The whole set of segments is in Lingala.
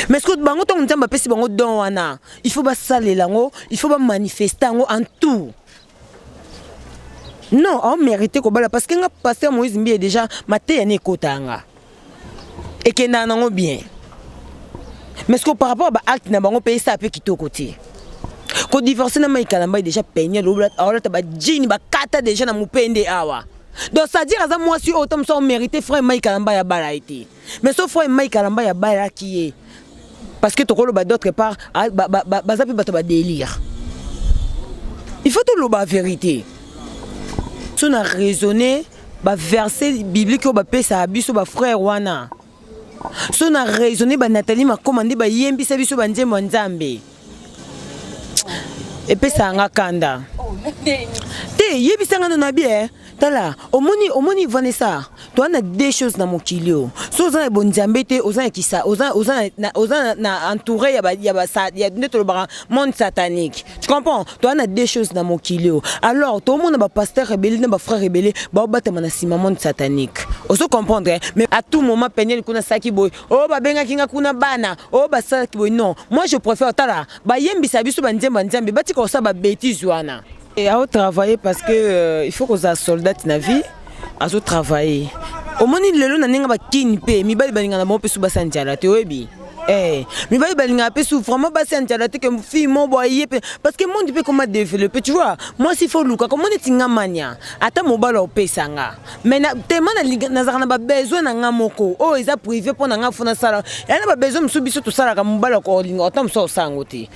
Mais ce que bango ton nzamba pesi bango don wana, il faut ba saler lango, il faut ba manifester en tout. Non, on mérite ko bala parce que nga pasteur Moïse Mbi est déjà maté ene kotanga. Et que nanango bien. Mais ce que par rapport à acte na bango payer ça peut quitter côté. Ko divorcer na mai kalamba déjà peigné l'oblat alors ta ba jini ba kata déjà na mupende awa. Donc ça dire à moi si autant ça on mérite frère mai kalamba ya bala été. Mais sauf frère mai kalamba ya bala qui est parce que tokolo ba d'autre part baza pe bato ba délire. Il faut tout le ba vérité. Si on a raisonné ba verset biblique au ba pesa biso ba frère wana. Si on a raisonné ba Nathalie m'a commandé ba yembi sa biso ba nzembo nzambe. Et puis ça nga kanda. Te yebi sanga na bien. Tala, omoni Vanessa. Toi on a deux choses dans mon kilo. So ozana bon nzambe te ozana kisa, ozana na entouré ya ba net le monde satanique. Tu comprends? Toi on a deux choses dans mon kilo. Alors tout le monde ba pasteur rebelle, ba frère rebelle, ba batema na sima monde satanique. Oso comprendre mais à tout moment peigner kuna saki boy. Oh ba benga kinga kuna bana. Oh ba saki boy non. Moi je préfère tala ba yembisa biso ba nzambe bati ko sa ba bêtise wana. Et à travailler parce que il faut que ça soldat na vie à travailler. Au moment lelo na ninga ba kinpe mi bali balinga na mo pesu basanjala te oyebi. Mi bali balinga pesu vraiment basanjala te que fille mo boye parce que monde peut comment développer tu vois. Moi s'il faut luka comment tinga mania ata mobala opesanga. Mais na tellement na zaka na ba besoin na nga moko. Oh ils a privé pour na nga fona sala. Ya na ba besoin msubiso to sala ka mobala ko linga ata mso sango te.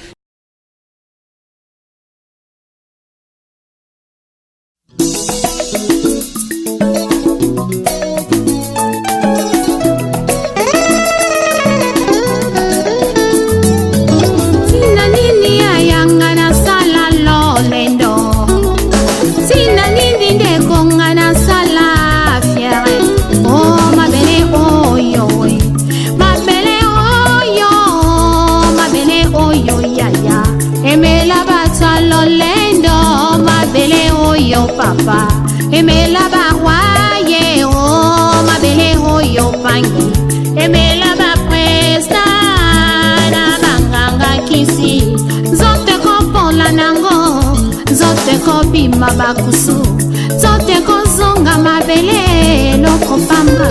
Papa, aimez la baroye, oh ma belle, oh yo pangi, aimez la bapresta, na banganga kisi, zote ko la nango, zote ko bima bakusu, zote ko zonga ma belle, loko pamba.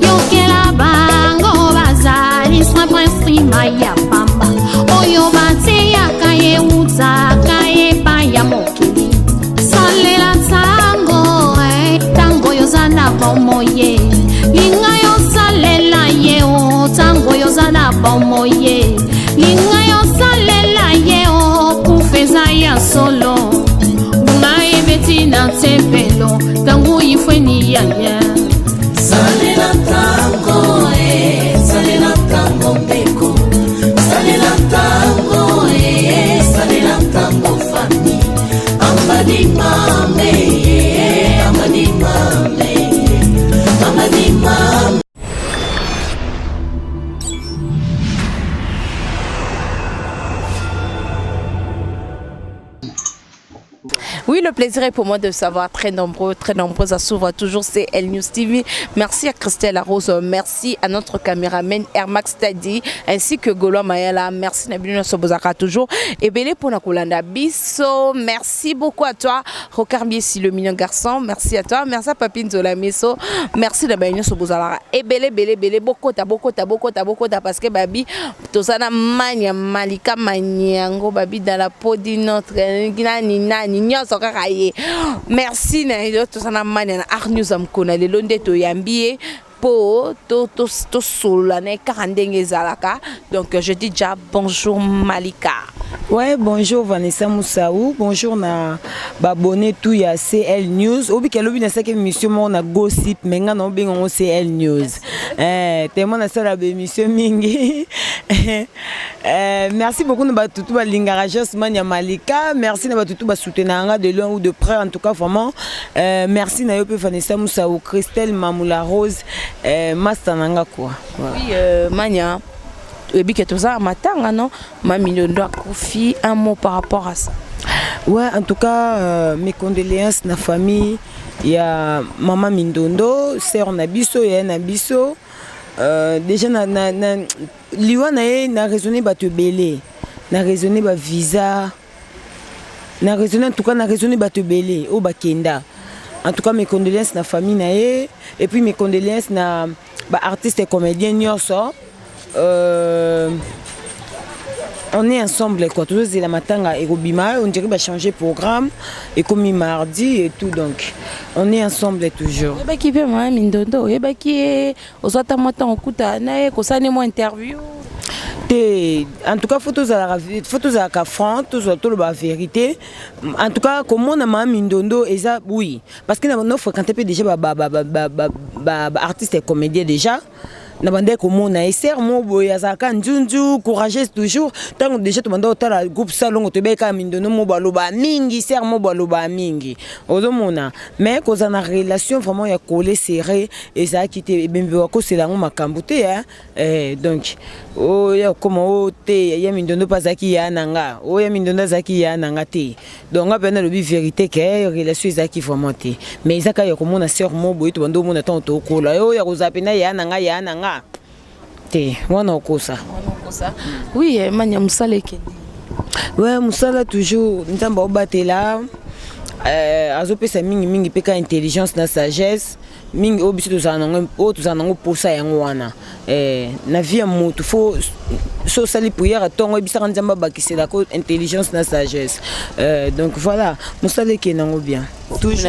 Yokela bango bazali soin principal ya pamba oyo bate ya kaye uza kaye pa ya mokili salela tango tango yozana bomoye linga yo salela ye o tango yozana bomoye linga yo salela ye o kufeza ya solo unaye betina tempelo tango ifweni ya Salela tango mbeko, salela tango fami, amadi mame, amadi mame, amadi mame. Oui, le plaisir est pour moi de savoir très nombreux à s'ouvrir toujours, c'est El News TV. Merci à Christelle Arose, merci à notre caméraman Ermax Tadi, ainsi que Golo Mayala. Merci Nabilino Sobozaka toujours. Et Belé pour Nakulanda Bisso, merci beaucoup à toi. Rokar Biessi, le mignon garçon, merci à toi. Merci à Papine Zola Meso, merci Nabilino Sobozaka. Et Belé, beaucoup parce que Babi, Tosana Mania, Malika Maniango, Babi dans la peau de notre Nina, merci na to sana mane na Arnews amkona le londe to yambie po to sola ne karandenge zalaka donc je dis déjà bonjour Malika. Ouais, bonjour Vanessa Moussaou, bonjour na babonné tout ya CL News. Obi ke lobi na sake émission mo na gossip menga na obi ngo CL News. Tellement na sala émission mingi. Merci beaucoup na batutu ba lingara Jos Manya Malika, merci na batutu ba soutenanga de loin ou de près en tout cas vraiment. Merci na yo pe Vanessa Moussaou, Christelle Mamoula Rose, Mastananga quoi. Oui, Manya. Et bien que tout ça, matanga non, Mami Ndondo a confié un mot par rapport à ça. Ouais, en tout cas, mes condoléances na famille. Il y a maman Mindondo, sœur Nabiso, il y a Nabiso. Déjà liwa na raisonné ba te belé, na raisonné ba visa, na raisonné en tout cas na raisonné ba te belé au bakenda. En tout cas mes condoléances na famille na et puis mes condoléances na ba artiste et comédien nyoso. On est ensemble quoi, toujours c'est la matanga et Robima, on dirait va changer programme et comme mardi et tout donc on est ensemble toujours. Et bah qui peut moi Mindondo, et bah qui aux autres mois on écoute na ko ça ne moi interview. En tout cas photos à la franc, tout la vérité. En tout cas comme on a Mindondo et ça oui parce que nous fréquentons déjà artistes et comédiens déjà. Na bande ko mona eser mo boya zaka njunju courageuse toujours tant déjà to bande otala groupe salon to beka Mindondo mo baloba mingi ser mo baloba mingi ozo mona mais ko za na relation vraiment ya collé serré et ça qui te bembe ko c'est la makambo te donc oh ya comment te ya Mindondo pas zaki ya nanga oh ya Mindondo zaki ya nanga te donc a peine le vérité que relation zaki vraiment te mais zaka ya ko mona ser mo boy to bande mona tant to ko la yo ya ko zapena ya nanga te wana okosa oui Manya Musala Kedi ouais Musala toujours nzamba obatela azopesa mingi peka intelligence na sagesse mingi obiso tozanango posa yango wana na vie ya motu fo so sali prière tongo ebisaka nzamba bakisela ko intelligence na sagesse donc voilà Musala Kedi nango bien toujours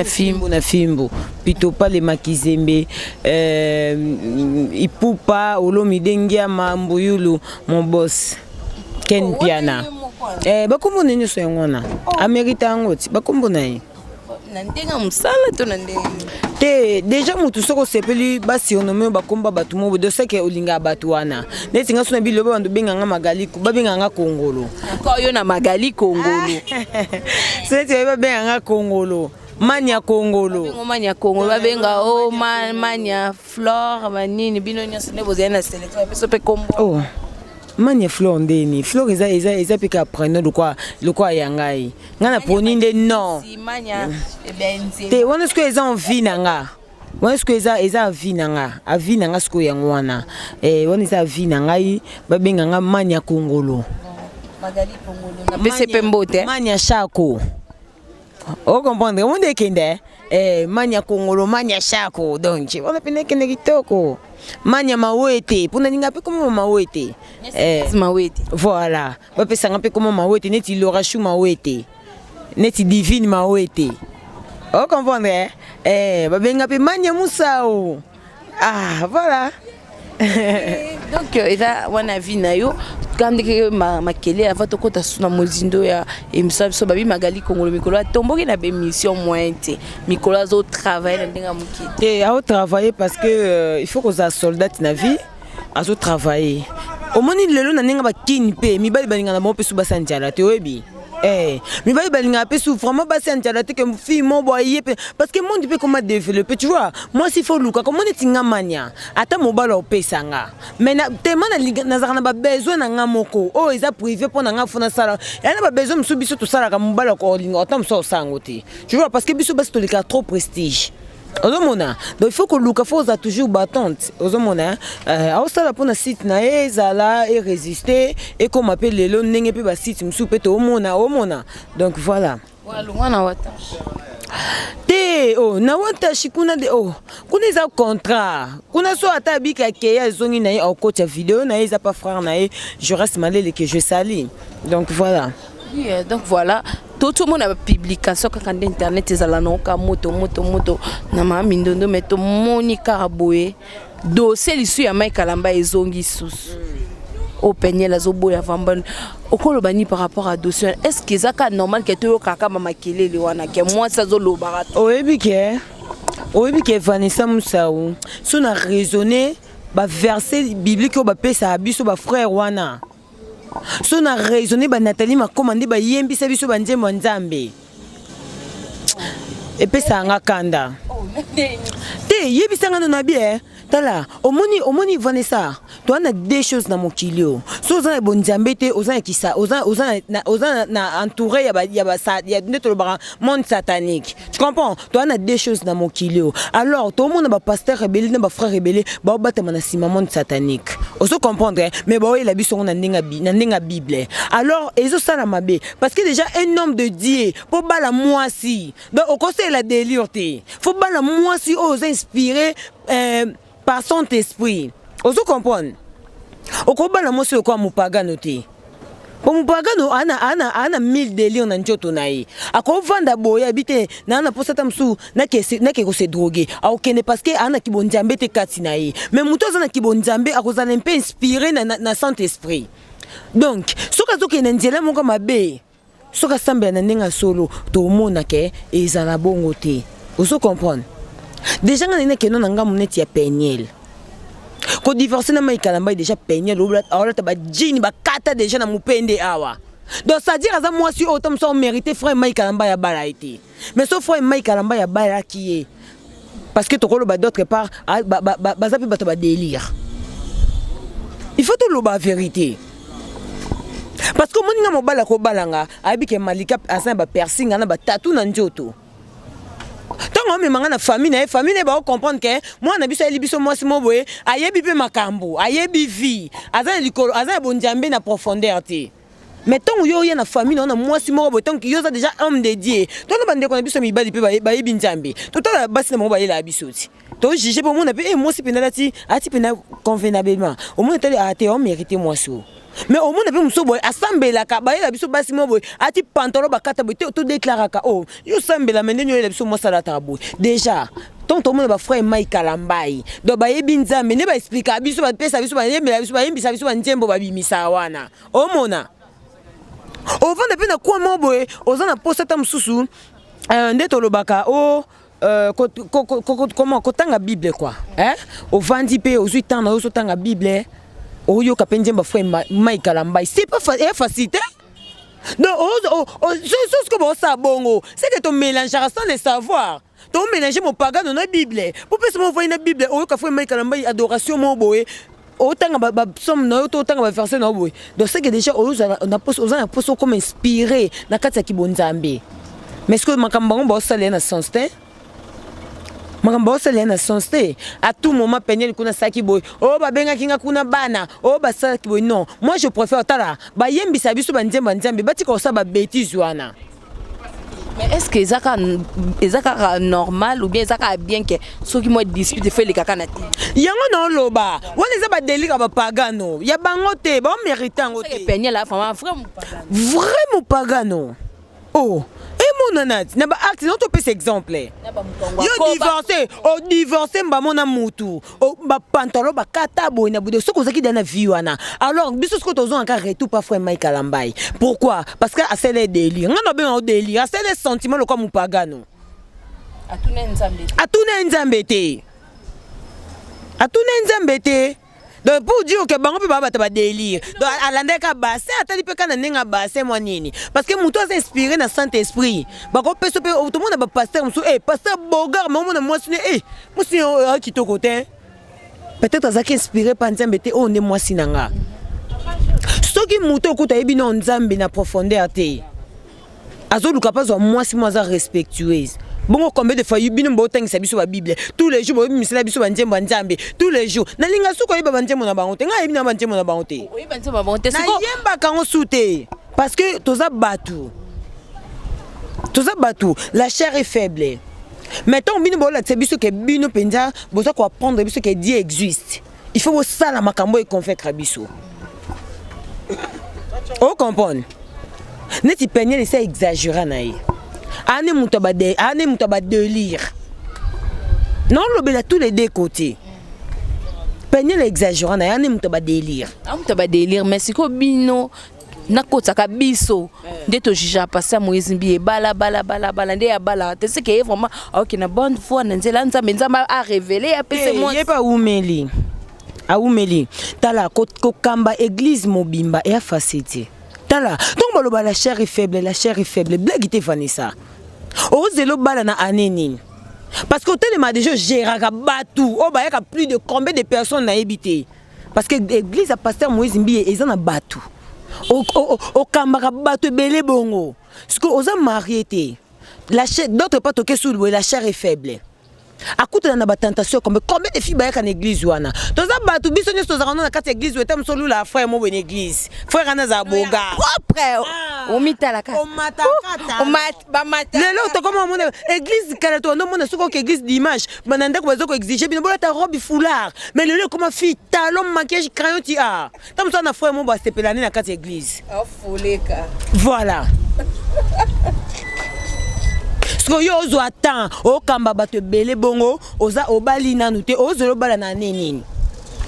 na fimbo plutôt pas les makizembe ipupa olomi dengia mambuyulu mon boss Ken Piana bakombo nini so yangona amerita yango ti bakombo naye nandenga musala to nandenga te déjà mutu soko sepeli basi onome bakomba batu mo de seke olinga batu wana neti nga sona biloba bandu benganga magaliko babenganga kongolo ko yo na magali kongolo c'est ba benganga kongolo Mania Kongolo. Mania Kongolo babenga o Mania Flore manini bino nyose ne bozena sélection peso pe kombo. Oh. Mania Flore ndeni. Flore eza peka prendre le quoi yangai. Ngana poninde non. Si Mania benzi. Te wana sko eza envie nanga. Wana sko eza vie nanga. A vie nanga sko yangwana. Wana eza vie nangai babenganga Mania Kongolo. Magali Kongolo. Na pese pembote. Mania Shako. Oh comprendre on est kende Mania Kongolo Mania Shako donc on a pene kende kitoko Mania Mawete pona ninga pe comme Mawete Mawete voilà ba pesa nga pe comme Mawete neti Laura Chou Mawete neti Divine Mawete oh comprendre ba benga pe Mania Moussaou voilà donc eza wana vie na yo quand que makele avant to kota suna mozindo ya emisa so babi magali Kongolo mikolo tomboki na be mission mointe mikolo zo travailler na ndinga mukite au travailler parce que il faut que ça soldat na vie azo travailler au moni lelo na ndinga ba kini pe mibali balinga na mo pe su basanjala te oyebi mais va balinga pe sou vraiment passer en tchalate que fille mon boyer parce que monde peut comment développer tu vois moi s'il faut luka comment tinga mania ata mobala opesanga mais tellement na zana ba besoin na ngamoko oh ils a privé pour na fona sala et na ba besoin msu biso to sala ka mobala ko linga ata mso sangote tu vois parce que biso bas to lika trop prestige Ozomona donc il faut que Luka faut toujours battante ozomona ausala pona site na ezala et résister et comme appelle les lots ndenge pe ba site msu pe to omona donc voilà walungwana wata te na wata shikuna de kuna za contrat kuna so ata bika ke ya zongi na au coach vidéo na eza pas frère na je reste malé que je sali donc voilà oui donc voilà tout le monde a publication quand internet ezala noka moto na ma Mindondo meto monika aboye dossier lisu ya Mike Kalamba ezongi susu au peigner la zobo ya vambon okolo bani par rapport à dossier est-ce que ça ka normal que to kaka mama kelele wana ke moi ça zo lo barat oyebi ke Vanessa Moussaou so na raisonner ba verset biblique ba pesa biso ba frère wana so na raisonner ba Nathalie makomande ba yembisa biso ba nzembo nzambe epesa nga kanda te yebisanga na bien tala omoni Vanessa toi na deux choses na mokilio so za bon nzambe te oza kisa oza na entouré ya neto le monde satanique tu comprends toi na deux choses na mokilio alors tout le monde ba pasteur rebelle na ba frère rebelle ba batama na sima monde satanique oso comprendre mais ba la biso na ndinga bible alors ezo sala mabe parce que déjà un homme de Dieu pour bala mwasi donc au conseil la délire te faut bala mwasi aux inspiré par son esprit. Oso comprendre. Okobala mwasi okwa mupagano te. Po mupagano ana 1000 délire na njoto na ye. Akovanda boya bite na ana posata msu na ke ko se droguer. Akokene parce que ana kibonjambe te kati na ye. Mais muto za na kibonjambe akozana un peu inspiré na saint esprit. Donc, soka zoke na nzela moko mabe. Soka sambela na ndenga solo to mona ke ezala bongo te. Oso comprendre. Déjà nga nene keno nanga muneti ya penyel ko divorcer na mai kalamba déjà penyel awala ta ba jini ba kata déjà na mupende awa donc ça dire aza moi si autant ça mérité frère mai kalamba ya bala été mais sauf frère mai kalamba ya bala qui est parce que tokolo ba d'autre part baza pe ba délire il faut tout le ba vérité parce que moninga mobala ko balanga abike malika asa ba piercing na ba tatou na njoto. Tant que je na famille ba comprendre que moi na biso elibiso moi si mo boye ayebi pe makambo ayebi vie aza likolo aza bonjambe na profondeur te mais tant yo ya na famille na moi si mo boye tant que yo za déjà homme de Dieu donc bande ko na biso mibali pe ba yebi njambe to to basi na mo ba yela biso ti to juger pour moi pe moi si pena ati pena convenablement au moins tele a te on mérité moi so. Mais au monde a vu boy assemblée ka ba la biso basi mo boy ati pantalon ba kata boy to déclarer ka oh yo sambela menenyo la biso mo sala taboy déjà ton monde ba frère Mike Kalambai do ba yebi nzambe ne ba expliquer biso ba pesa biso ba yembela biso ba yembisa biso ba nzembo ba bimisa wana o mona o vanda pe na kwa mo boy ozana posta ta msusu ndeto lobaka o comment kotanga bible quoi hein o vandi pe ozui temps na oso tanga bible oyo kapenje ba frère Mike Kalambai c'est pas facile donc ce que ça bongo c'est que tu mélanges sans le savoir tu mélanges mon pagan dans la bible pour que mon voyer na bible oyo ka frère Mike Kalambai adoration mo boye autant ba somme na autant ba verset na boye donc c'est que déjà on a posé comme inspiré na kati ya kibonzambe mais ce que makambango ba sala na sens te makambo sala na sens te à tout moment penyel kuna saki boy oh ba benga kinga kuna bana oh ba saki boy non moi je préfère tala ba yembisa biso ba nzembe bati ko sa ba bêtise wana. Mais est-ce que ezaka normal ou bien ezaka bien que ceux qui moi dispute fait les kaka na ti yango non loba wana za ba délire ba pagano ya bango te ba mérite ngo te penyel la vrai mo pagano oh monanati na ba acte non to pese exemple yo divorcé mba mona mutu o ba pantalon ba kata boy na bude soko zaki dana vie wana alors biso soko tozo encore retour pas frère Mike Kalambai pourquoi parce que a c'est délire ngana ben au délire c'est les sentiments le comme mupagano atuna nzambe te donc pour dire que bango pe baba ta délire donc alande ka basse atali pe kana nenga basse moi nini parce que muto a inspiré na saint esprit bako peso pe tout le monde ba pasteur muso pasteur bogar mais on moi sine moi sine ki to côté peut-être azaki inspiré par nzambe te on est moi sinanga soki muto ko ta yebi na nzambe na profondeur te azolu capable moi si moi za respectueuse. Bon, combien de fois yubino mbotang sabi sur la Bible tous les jours misela biso banjembo nzambe tous les jours na linga suko yeba banjembo na bangote nga yebina banjembo na bangote oui banjembo na bangote na yemba kango souté parce que toza batu la chair est faible maintenant bino bola biso ke bino penza boza ko apprendre biso que Dieu existe il faut ça la makambo et convaincre biso o comprendre neti penye c'est exagérer na ye ane mutaba délire non lobela tous les deux côtés Peignel exagérant, na yani muto ba délire. Muto ba délire, mais siko bino nakotaka biso nde to jija passer Moïse Mbiye bala nde ya bala te ce qui est vraiment OK na bonne foi na nzela nzamba a révéler a pese moi ye pa umeli a umeli tala ko kamba église mobimba et a facilité tala donc baloba la chair est faible blague te Vanessa o zelo bala na aneni parce que tellement déjà géraka batou o ba yaka plus de combien de personnes na habité parce que église a pasteur Moïse Mbiye ezana batou au kambaka bato belé bongo parce que aux mariés la chair d'autres pas toquer sous la chair est faible à côté na ba tentation combien de filles ba en église wana toza bato biso nyo toza na kati église wetam solo la frère mo ben église frère ana za boga propre o mitala ka o matakata ba mata lelo to comme mon église kala to no mona soko église dimanche bananda ko bazoko exiger bino bola ta robe foulard mais lelo comment fille talon maquillage crayon ti a tam so na frère mo ba sepelane na kati église foleka voilà. Parce que yo ozo attend o kamba bato belé bongo oza obali nanu te ozo bala na nini.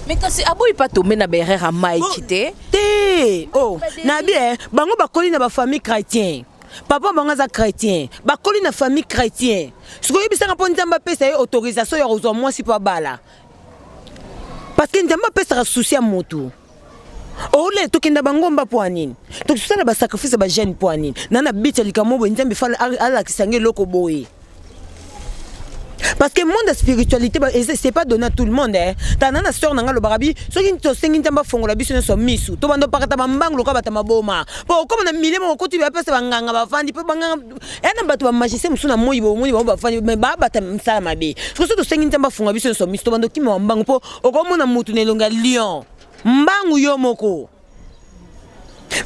Mais kasi aboyi pas tomber na berera mai kité. Te oh na bien bango bakoli na ba famille chrétien. Papa bango za chrétien, bakoli na famille chrétien. Ce que yebisanga po nzamba pesa ye autorisation ya ozo moi si pas bala. Parce que nzamba pesa souci à moto. Ole tokenda bangomba poanine tokisala ba sacrifice ba jeune poanine nana bicha likamobo nzambe fala ala kisange loko boye parce que monde de spiritualité c'est pas donné à tout le monde hein ta nana sœur nanga lo barabi soki to sengi nzamba fongola biso ne so misu to bando pakata bambango ko bata maboma po comme na milemo ko tu ba pesa banganga bafandi pe banganga ena bato ba magicien musuna moyi bo bafandi mais ba bata msala mabe so to sengi nzamba fongola biso ne so misu to bando kimo mbango po okomona mutu ne longa lion mbangu yo moko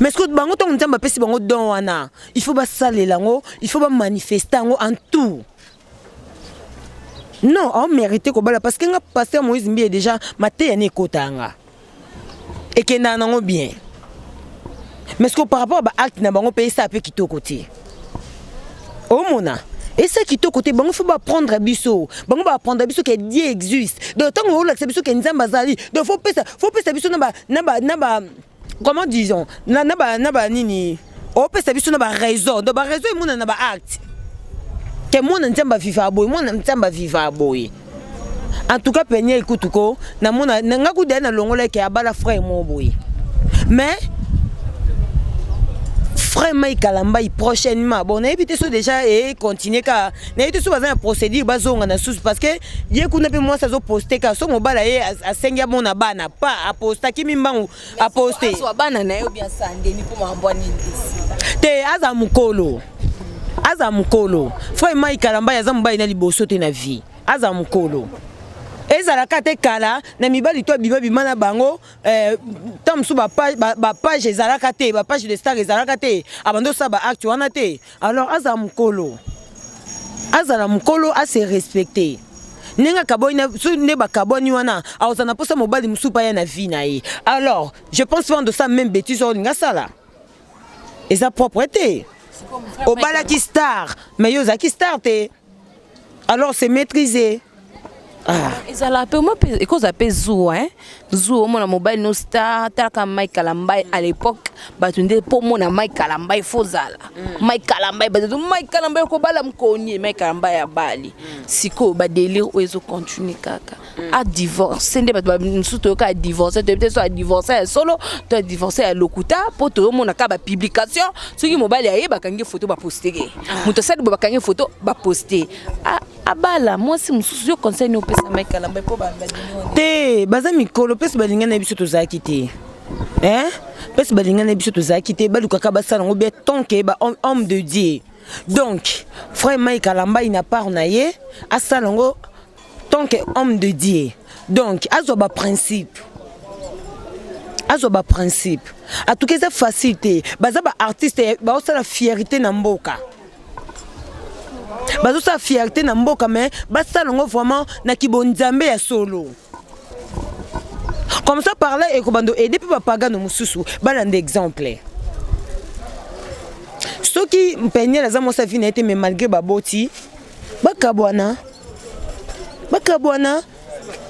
mais ce que bango to nzamba pesi bango don wana il faut ba salela ngo il faut ba manifester ngo en tout non on mérite ko bala parce que nga pasteur Moïse Mbiye déjà maté ya ne kotanga et que nanango bien mais ce que par rapport à acte na bango payer ça peu kitoko te o mona et ça qui côté bango faut pas prendre biso bango ba prendre biso que Dieu existe donc tant on l'accepte biso que nzamba zali donc faut pesa biso na ba comment disons na ba nini o pesa biso na ba raison donc ba raison e mona na ba acte que mona nzamba viva boy mona nzamba viva boy en tout cas penye ikutuko na mona nga ku na longola ke abala frère mo boy mais frère Mike Kalamba prochainement bon éviter ça déjà et continuer car n'éviter ça bazan procédure bazonga na sous parce que yé kuna pe moi ça zo poster car so mobala ye a senga mona bana pas a poster ki mimbangu a poster so bana na yo bien sande ni pour m'envoyer ici te aza mukolo frère Mike Kalamba ya zamba ina liboso te na vie aza mukolo ezala kate kala na mibali to bima na bango tam su ba page ezala kate ba page de star ezala kate abando sa ba acte wana te alors aza mukolo a se respecter nenga kaboina su ne ba kaboni wana azana posa mobali musupa ya na vie na ye alors je pense vendre ça même bêtise on nga sala et sa propreté au balaki star mais yo zaki star te alors c'est maîtrisé. ezala pe moi cause appelle Zou hein Zou mon mobile no star talaka Mike Kalamba à l'époque batunde pour mon Mike Kalamba fozala Mike Kalamba ko bala mkonye Mike Kalamba ya bali siko ba délire ozo continue kaka a divorcer nde ba nsuto ka divorcer peut-être soit divorcer solo to divorcer à lokuta pour to mon ka ba publication soki mobile ya ba kangi photo ba poster muto sadi ba kangi photo ba poster abala moi si mususu yo conseil no pesa Mike Kalamba po ba te baza mikolo pesa balinga na biso tozaki te hein pesa balinga na biso tozaki te baluka ka basala ngo be tonke ba homme de Dieu donc frère Mike Kalamba ina part na ye asala ngo tonke homme de Dieu donc azo ba principe en tout cas c'est facile te baza ba artiste ba osala fierté na mboka bazo sa fierté na mboka mais basalongo vraiment na kibonzambe ya solo comme ça parler et kobando aider pe papagano mususu balande exemple soki mpenye la zamo sa vie na été mais malgré baboti bakabwana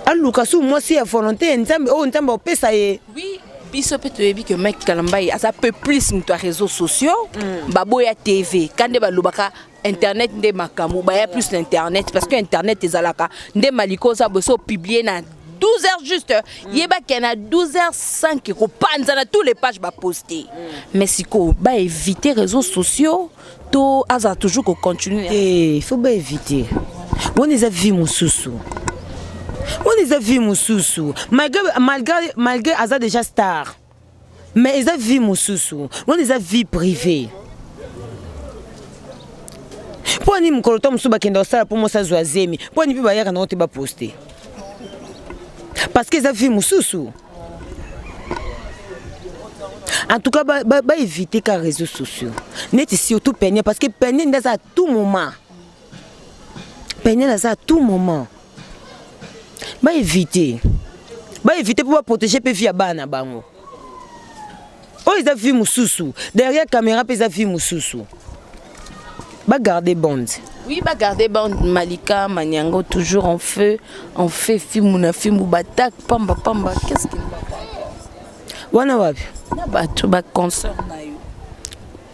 aluka su mwasi ya volonté nzambe opesa ye. Oui, biso peut te que mec Kalambaye ça peut plus sur réseaux sociaux, baboya TV, quand de balubaka internet nde makamu, ba ya plus l'internet parce que internet ezalaka nde maliko ça boso publier na 12h juste, yeba qu'il y a 12h05 ko panza na tous les pages ba poster. Mais si ko ba éviter réseaux sociaux, to aza toujours ko continuer. Eh, faut pas éviter. On les a vu mon sousou. On les a vu mon sousou. Malgré aza déjà star. Mais ils ont vu mon sousou. On les a vie privée. Pour ni mkoloto msuba kenda sala pour moi ça zoazemi. Pour ni biba yaka na ote ba poster. Parce qu'ils ont vu mon sousou. En tout cas, bah éviter les réseaux sociaux. Net surtout peigner parce que peigner dans à tout moment. Peigner dans à tout moment. Bah éviter. Bah éviter pour protéger pe via bana bango. Oh ils ont vu mon sousou. Derrière caméra ils ont vu mon sousou. Bah garder bande. Oui, bah garder bande Malika, Maniango toujours en feu, on fait film ou batak pamba qu'est-ce qu'il batak? Wana wapi? Na batu ba concert na yo.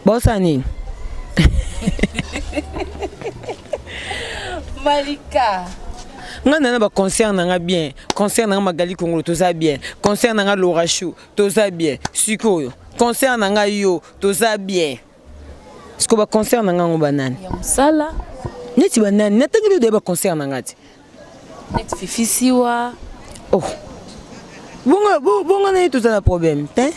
Bossa nini? Malika. Ngana na ba concert nanga bien, concert nanga Magali Kongolo toza bien, concert nanga Laura Chou toza bien, sikoyo, concert nanga yo toza bien. Siko ba concert nanga ngoba nani? Ya musala. Neti ba nani? Natangeli de ba concert nanga ti. Net fifisiwa. Oh. Bonga na toza na problème, te?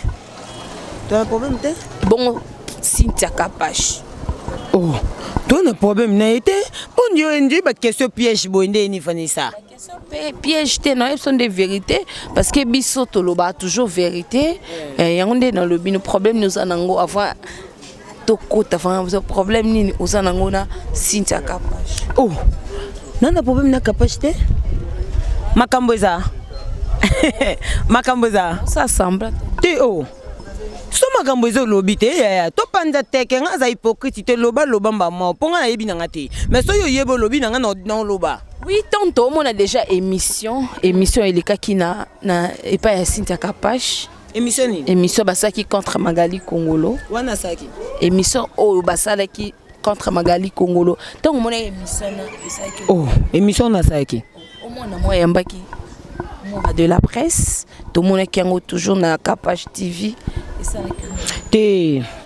Toza na problème te? Bon Cynthia Kapash. Oh. Toi na problème na été? Bon Dieu, ndi ba question piège boende ni Vanessa. Piège te non, sont des vérités parce que biso toloba toujours vérité. Yangonde dans le bino problème nous anango avant tokota avant problème ni uzanango na Cynthia Kapash. Oh. Nana problème na Kapash te? Makamboza. Makamboza. Ça semble. Te oh. So makamboza lobi te ya to panda teke nga za hypocrite te loba mba mo ponga na yebi nanga te. Mais so yo yebo lobi nanga non loba. Oui, tantôt on a déjà émission eleka qui na et pas ya Cynthia Kapash. Émission ni. Émission basaki contre Magali Kongolo. Wana saki. Émission oh basalaki contre Magali Kongolo. Donc on a émission na basaki. Oh, émission na saki. Au moins na moi yambaki. De la presse, tout le monde qui est toujours dans Kapash TV. Et ça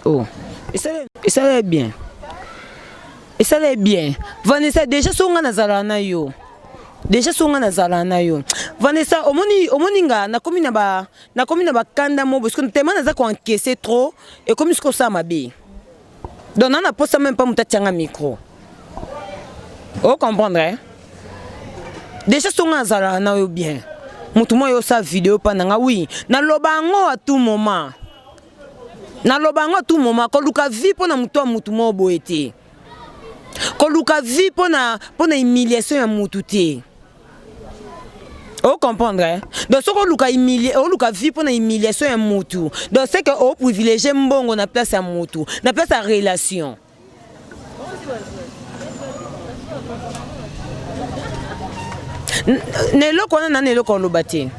oh. Et ça est bien. Et ça est bien. Vanessa déjà songa na zalana yo. Déjà songa na zalana yo. Vanessa omoni nga na komi na ba kanda mo parce que tellement na za ko encaisser trop et comme ce que ça m'a bien. Donc on n'a pas ça même pas mutatianga micro. Oh comprendre hein? Déjà songa na zalana yo bien. Mutumo yo sa vidéo pananga oui na lobango à tout moment ko luka vi pona mutumo boete ko luka vi pona humiliation ya mutu te o comprendre hein? Donc ce ko luka vi pona humiliation ya mutu donc c'est que o privilégier mbongo na place ya mutu na place ya relation. Neloko na neloko lobate.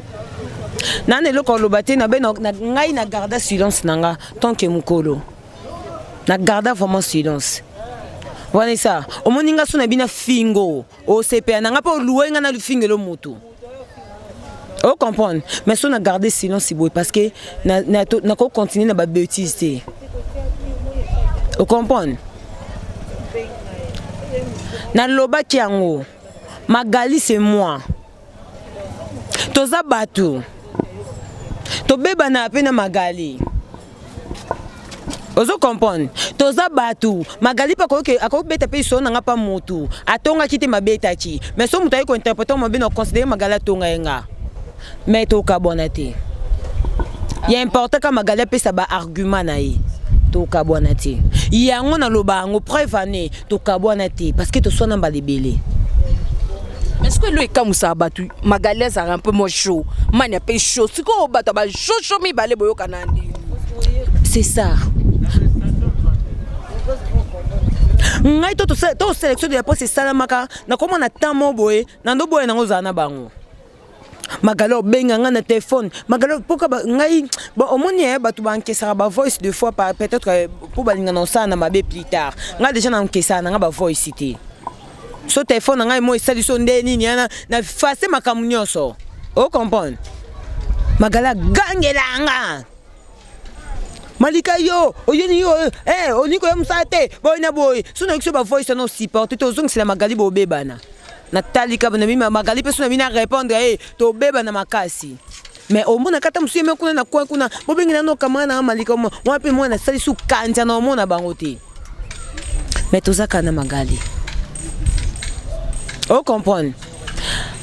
Na neloko lobate na be na ngai na garda silence nanga tant que mukolo. Na garda vraiment silence. Voilà ça. O moninga suna bina fingo. O CPA nanga pa louenga na lufingo lo mutu. O comprendre. Mais so na garder silence boy parce que na ko continuer na ba bêtise. O comprendre. Na loba kiango. Magali c'est moi. Toza batu. To beba na pena Magali. Ozo comprendre. Toza batu. Magali pa ko beta pe so nga pa motu. Atonga kiti mabeta ki. Mais so mutai ko interpréter mo bino considérer Magali tonga nga. Mais to ka bonate. Ya important ka Magali pe sa ba argument na yi. To ka bonate. Yango na loba ngo preuve ane to ka bonate parce que to so na balibele. Est-ce que lui comme ça battu Magalès a un peu moins chaud. Man a pas chaud. C'est quoi au bateau ba chaud mi balé boyo kanandi. C'est ça. Ngai to sélection de la poste salamaka na comment na tamo boye na ndo boye na ngozana bango. magalo benga nga na téléphone magalo poka ngai bon omoni batu bankesaka ba voice deux fois par peut-être pour balinga na ça na mabe plus tard nga déjà na nkesa na nga ba voice cité so téléphone ngai mo isali so ndeni ni na face makamunyoso o comprendre magala gangelanga malika yo oyeni yo oniko ya musate boy na boy so na ba voice no support to zong c'est la magali bo bebana na talika bana mima magali pe so na mina répondre to beba na makasi mais omona kata musu yeme kuna na kwa kuna bobengina no kamana na malika mo wapi mo na sali su kanja na omona bangote mais tozaka na magali o comprendre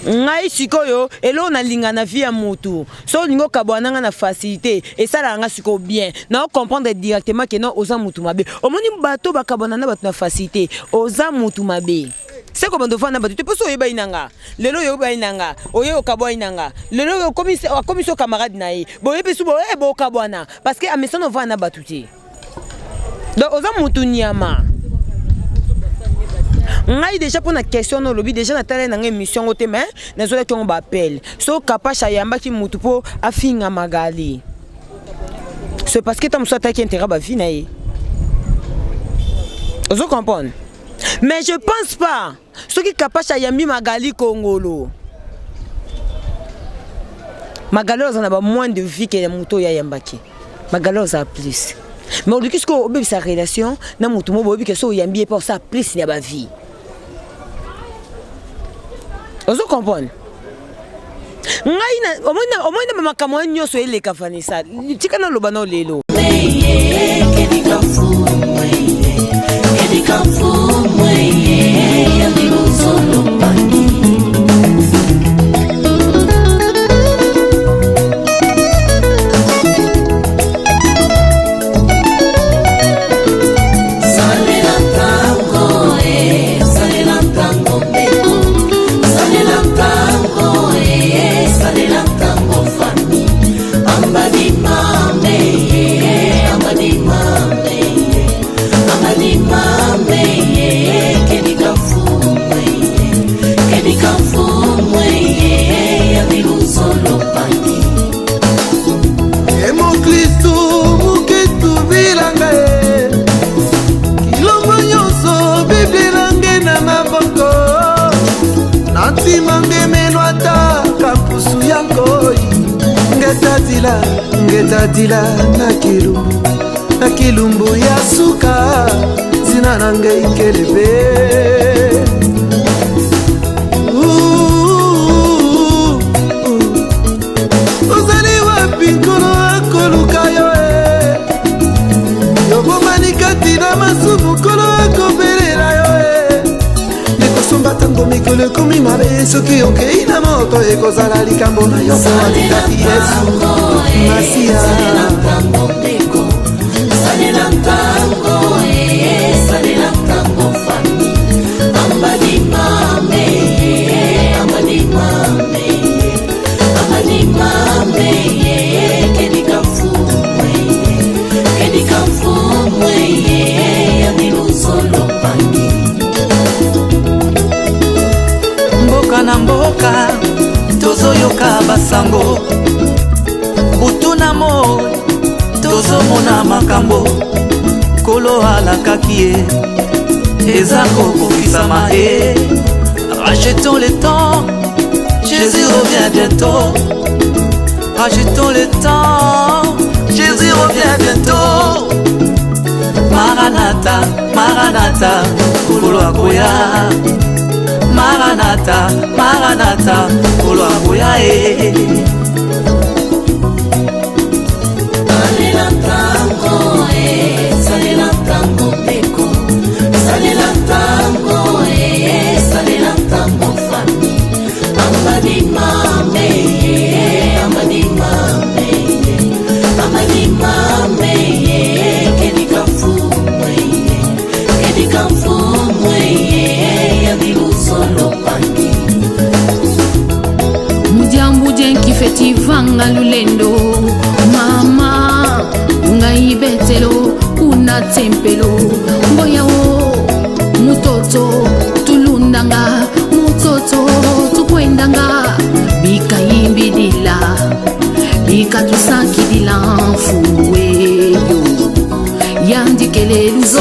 ngai sikoyo elo na linga na vie ya mutu so lingo kabwana na facilité et ça la nga siko bien na comprendre directement que non oza mutu mabe omoni bato bakabwana na bato na facilité oza mutu mabe c'est comme on na bato te poso yeba inanga lelo yoba inanga oyo kabwa inanga lelo comme so camarade na ye boye pesu bo kabwana parce que amesano va na bato te donc oza mutu nyama ngai déjà pour la question no lobby déjà na tala na émission ote mais na zola ki on ba appel so kapasha yamba ki mutu po afinga magali c'est parce que tam so ta ki intérêt ba vie na ye vous comprenez mais je pense pas ce qui kapasha yambi magali kongolo magali on a ba moins de vie que muto ya yambaki magali on a plus mais au qu'est-ce qu'on obéit sa relation na mutu mo bobi que so yambi pour ça plus na ba vie. Vous comprenez? Ngai na omona makamwa nyoso ele kafanisa. Tikana loba no lelo. Ngetadila na kilumbu ya suka zina nange ikelebe uzali wapi nkolo akoluka yo yobomanikati na masumu nkolo akobelela yo ekosomba tango mikolo ekomi mabe soki okei na moto ekozala likambo na yo koalikati yesu Masia Salela tango beko Salela tango Salela tango fami Amadi mame Amadi mame Amadi mame Kedika fumwe Yabilusolo pangi Mboka na mboka tozoyoka basango Butunamo tozomona makambo kolo alakaki ye eza kokokisama ye. Rachetons le temps, Jésus revient bientôt. Rachetons le temps, Jésus revient bientôt. Maranatha, Maranatha, kolo akoya. Maranatha, Maranatha, kolo akoya e. Salela tango salela tango beko Salela tango salela tango fami Amadi mame Amadi mame Amadi mame Kedika fumwe Yabilusolo pangi Mudiambudien kifetivanga lulendo mama ngai betelo kuna tempelo ngoyawo mutoto tulundanga mutoto tukwendanga bikayimbi katusanki bilan fuwe yo yandikele luzo